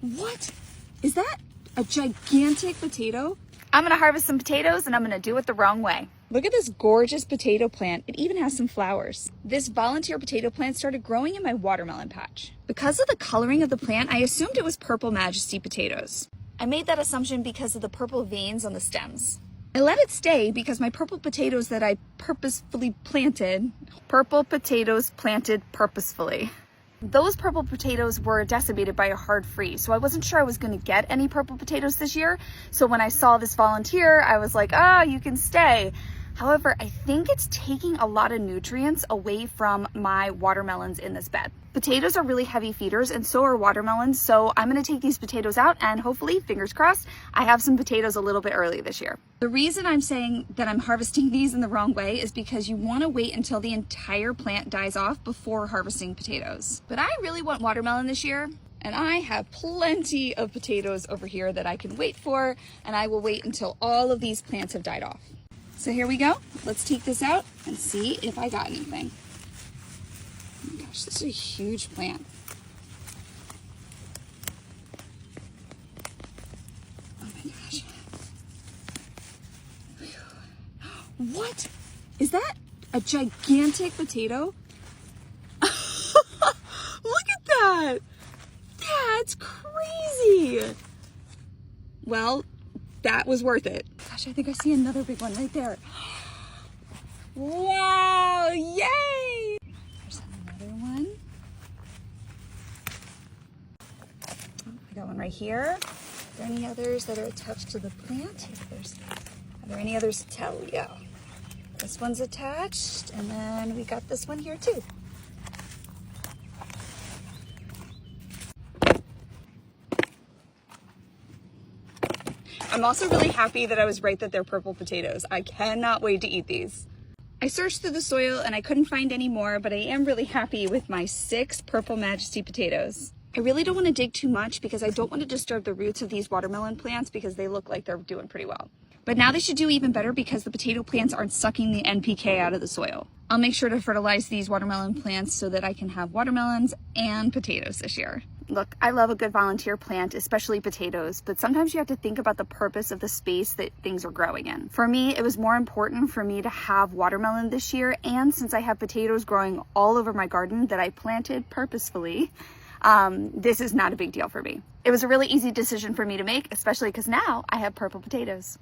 What? Is that a gigantic potato? I'm gonna harvest some potatoes and I'm gonna do it the wrong way. Look at this gorgeous potato plant. It even has some flowers. This volunteer potato plant started growing in my watermelon patch. Because of the coloring of the plant, I assumed it was Purple Majesty potatoes. I made that assumption because of the purple veins on the stems. I let it stay because my purple potatoes that I purposefully planted. Purple potatoes planted purposefully. Those purple potatoes were decimated by a hard freeze, so I wasn't sure I was going to get any purple potatoes this year. So when I saw this volunteer, I was like, you can stay. However, I think it's taking a lot of nutrients away from my watermelons in this bed. Potatoes are really heavy feeders and so are watermelons, so I'm going to take these potatoes out and hopefully, fingers crossed, I have some potatoes a little bit early this year. The reason I'm saying that I'm harvesting these in the wrong way is because you want to wait until the entire plant dies off before harvesting potatoes. But I really want watermelon this year, and I have plenty of potatoes over here that I can wait for, and I will wait until all of these plants have died off. So here we go. Let's take this out and see if I got anything. Oh my gosh, this is a huge plant. Oh my gosh. What? Is that a gigantic potato? Look at that. That's crazy. Well, that was worth it. Gosh, I think I see another big one right there. Wow, yay! There's another one. Oh, I got one right here. Are there any others that are attached to the plant? Are there any others to tell? Yeah. This one's attached, and then we got this one here too. I'm also really happy that I was right that they're purple potatoes. I cannot wait to eat these. I searched through the soil and I couldn't find any more, but I am really happy with my 6 Purple Majesty potatoes. I really don't want to dig too much because I don't want to disturb the roots of these watermelon plants because they look like they're doing pretty well. But now they should do even better because the potato plants aren't sucking the NPK out of the soil. I'll make sure to fertilize these watermelon plants so that I can have watermelons and potatoes this year. Look, I love a good volunteer plant, especially potatoes, but sometimes you have to think about the purpose of the space that things are growing in. For me, it was more important for me to have watermelon this year, and since I have potatoes growing all over my garden that I planted purposefully, this is not a big deal for me. It was a really easy decision for me to make, especially because now I have purple potatoes.